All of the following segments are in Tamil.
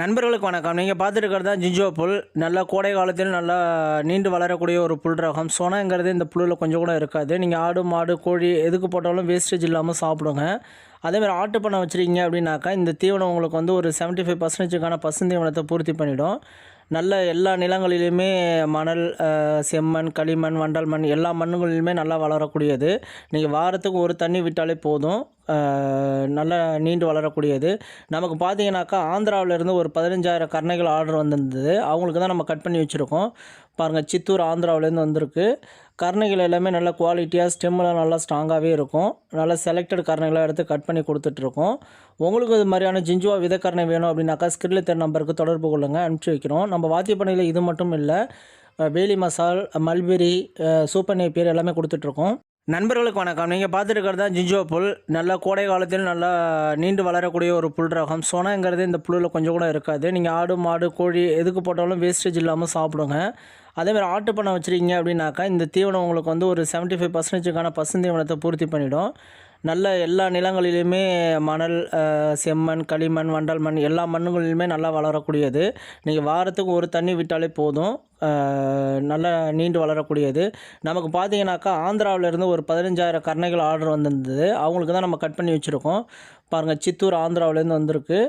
நண்பர்களுக்கு வணக்கம். நீங்கள் பார்த்துட்டு இருக்கிறது தான் ஜிஞ்சோ புல். நல்லா கோடை காலத்தில் நல்லா நீண்டு வளரக்கூடிய ஒரு புல் ரகம். சொனங்கிறது இந்த புல்லில் கொஞ்சம் கூட இருக்காது. நீங்கள் ஆடு, மாடு, கோழி எதுக்கு போட்டாலும் வேஸ்டேஜ் இல்லாமல் சாப்பிடுங்க. அதேமாதிரி ஆட்டு பண்ணை வச்சுருக்கீங்க அப்படின்னாக்கா இந்த தீவனம் உங்களுக்கு வந்து ஒரு 75% பசுந்தீவனத்தை பூர்த்தி பண்ணிவிடும். நல்ல எல்லா நிலங்களிலுமே மணல், செம்மண், களிமண், வண்டல் மண் எல்லா மண்ணுகளிலுமே நல்லா வளரக்கூடியது. நீங்கள் வாரத்துக்கு ஒரு தண்ணி விட்டாலே போதும். நல்லா நீண்டு வளரக்கூடியது. நமக்கு பார்த்தீங்கன்னாக்கா ஆந்திராவிலேருந்து ஒரு 15,000 கருணைகள் ஆர்டர் வந்திருந்தது. அவங்களுக்கு தான் நம்ம கட் பண்ணி வச்சுருக்கோம். பாருங்கள், சித்தூர் ஆந்திராவிலேருந்து வந்திருக்கு. கருணைகள் எல்லாமே நல்ல குவாலிட்டியாக ஸ்டெம்மெலாம் நல்லா ஸ்ட்ராங்காகவே இருக்கும். நல்லா செலக்டட் கருணைகளாக எடுத்து கட் பண்ணி கொடுத்துட்ருக்கோம். உங்களுக்கு இது மாதிரியான ஜிஞ்சுவா விதைக்கரணை வேணும் அப்படின்னாக்கா ஸ்கிரில் தென் நம்பருக்கு தொடர்பு கொள்ளுங்கள், அனுப்பிச்சி வைக்கிறோம். நம்ம வாத்தியப்பண்ணையில் இது மட்டும் இல்லை, வேலி மசால், மல்பெரி, சூப்பர் நேப்பியர் எல்லாமே கொடுத்துட்ருக்கோம். நண்பர்களுக்கு வணக்கம். நீங்கள் பார்த்துட்டு இருக்கிறது தான் ஜிஞ்சோ புல். நல்லா கோடை காலத்தில் நல்லா நீண்டு வளரக்கூடிய ஒரு புல் ரகம். சொனங்கிறது இந்த புல்லில் கொஞ்சம் கூட இருக்காது. நீங்கள் ஆடு, மாடு, கோழி எதுக்கு போட்டாலும் வேஸ்டேஜ் இல்லாமல் சாப்பிடுங்க. அதேமாதிரி ஆட்டு பண்ணை வச்சுருக்கீங்க அப்படின்னாக்கா இந்த தீவனம் உங்களுக்கு வந்து ஒரு 75% பசுந்தீவனத்தை பூர்த்தி பண்ணிவிடும். நல்ல எல்லா நிலங்களிலுமே மணல், செம்மண், களிமண், வண்டல் மண் எல்லா மண்ணுகளிலுமே நல்லா வளரக்கூடியது. நீங்கள் வாரத்துக்கு ஒரு தண்ணி விட்டாலே போதும். நல்லா நீண்டு வளரக்கூடியது. நமக்கு பார்த்தீங்கன்னாக்கா ஆந்திராவிலேருந்து ஒரு 15,000 கருணைகள் ஆர்டர் வந்திருந்தது. அவங்களுக்கு தான் நம்ம கட் பண்ணி வச்சுருக்கோம். பாருங்கள், சித்தூர் ஆந்திராவிலேருந்து வந்திருக்கு.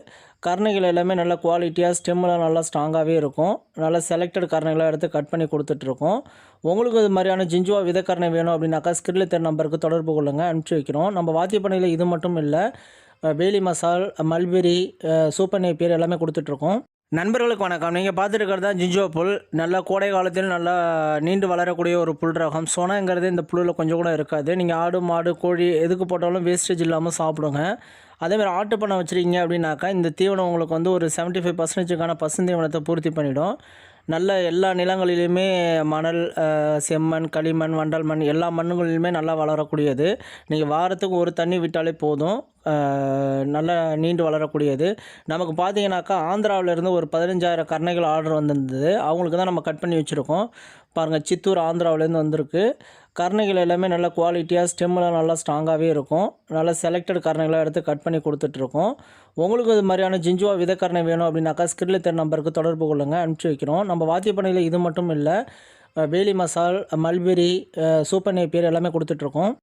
கருணைகள் எல்லாமே நல்ல குவாலிட்டியாக ஸ்டெம்மெலாம் நல்லா ஸ்ட்ராங்காகவே இருக்கும். நல்லா செலக்டட் கருணைகளாக எடுத்து கட் பண்ணி கொடுத்துட்ருக்கோம். உங்களுக்கு இது மாதிரியான ஜிஞ்சுவா விதைக்கரணை வேணும் அப்படின்னாக்கா ஸ்கிரில் தென் நம்பருக்கு தொடர்பு கொள்ளுங்கள், அனுப்பிச்சி வைக்கிறோம். நம்ம வாத்தியப்பண்ணையில் இது மட்டும் இல்லை, வேலி மசால், மல்பெரி, சூப்பர் நேப்பியர் எல்லாமே கொடுத்துட்ருக்கோம். நண்பர்களுக்கு வணக்கம். நீங்கள் பார்த்துட்டு இருக்கிறது தான் ஜிஞ்சோ புல். நல்லா கோடை காலத்தில் நல்லா நீண்டு வளரக்கூடிய ஒரு புல் ரகம். சொனங்கிறது இந்த புல்லில் கொஞ்சம் கூட இருக்காது. நீங்கள் ஆடு, மாடு, கோழி எதுக்கு போட்டாலும் வேஸ்டேஜ் இல்லாமல் சாப்பிடுங்க. அதேமாதிரி ஆட்டு பண்ணை வச்சுருக்கீங்க அப்படின்னாக்கா இந்த தீவனம் உங்களுக்கு வந்து ஒரு 75% பசுந்தீவனத்தை பூர்த்தி பண்ணிவிடும். நல்ல எல்லா நிலங்களிலுமே மணல், செம்மண், களிமண், வண்டல் மண் எல்லா மண்ணுகளிலுமே நல்லா வளரக்கூடியது. நீங்கள் வாரத்துக்கு ஒரு தண்ணி விட்டாலே போதும். நல்லா நீண்டு வளரக்கூடியது. நமக்கு பார்த்தீங்கன்னாக்கா ஆந்திராவிலேருந்து ஒரு 15,000 கருணைகள் ஆர்டர் வந்திருந்தது. அவங்களுக்கு தான் நம்ம கட் பண்ணி வச்சுருக்கோம். பாருங்கள், சித்தூர் ஆந்திராவிலேருந்து வந்திருக்கு. கருணைகள் எல்லாமே நல்ல குவாலிட்டியாக ஸ்டெம்மெலாம் நல்லா ஸ்ட்ராங்காகவே இருக்கும். நல்லா செலக்டட் கருணைகளாக எடுத்து கட் பண்ணி கொடுத்துட்ருக்கோம். உங்களுக்கு இது மாதிரியான ஜிஞ்சுவா விதைக்கரணை வேணும் அப்படின்னாக்கா ஸ்கிரில் தென் நம்பருக்கு தொடர்பு கொள்ளுங்கள், அனுப்பிச்சி வைக்கிறோம். நம்ம வாத்தியப்பண்ணையில் இது மட்டும் இல்லை, வேலி மசால், மல்பெரி, சூப்பர் நேப்பியர் எல்லாமே கொடுத்துட்ருக்கோம்.